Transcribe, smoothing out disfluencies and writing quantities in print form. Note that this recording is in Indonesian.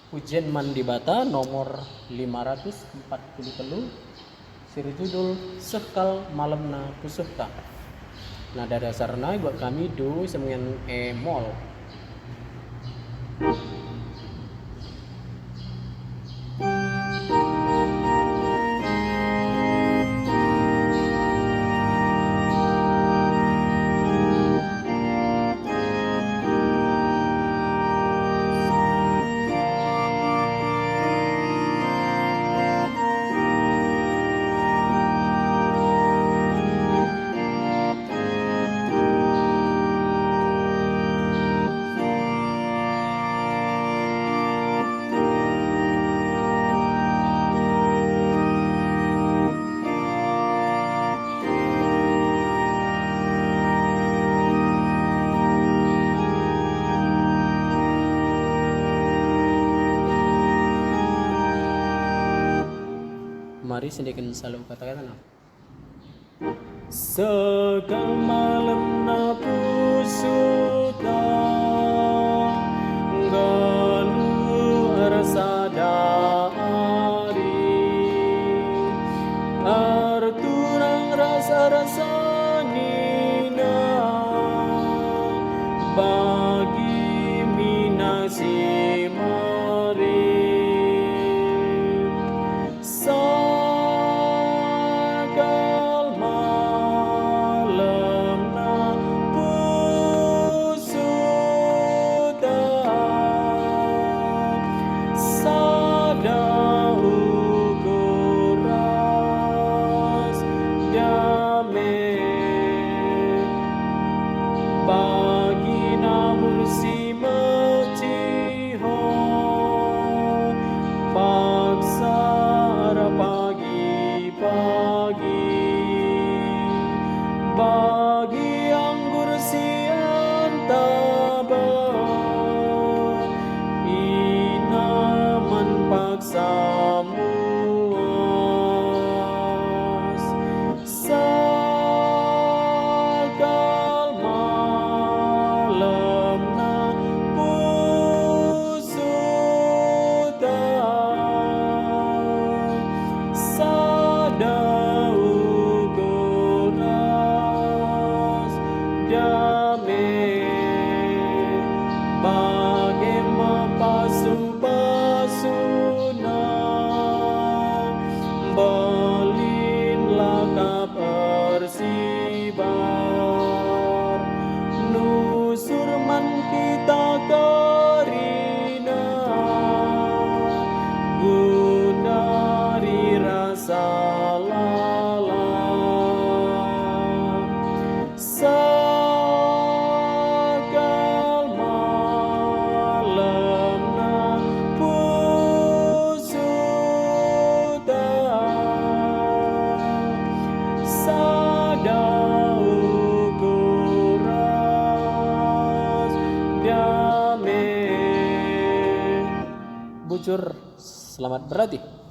Ujian Mandi Bata nomor 540 Sirjudul Sekal Malamna Pusuhka. Nah dari asarna buat kami do semengen mol. Mari sendirikan selalu kata-kata. Sekal malam na pusuta galu rasa dari arturang rasa-rasa nina bagi minasi mari bagi namur si meciho paksa pagi-pagi bagi anggur si antaba inaman paksa muas bagi mapasu-pasuna belin laka persibar nusurman kita karina gunari rasa bujur, selamat berlatih.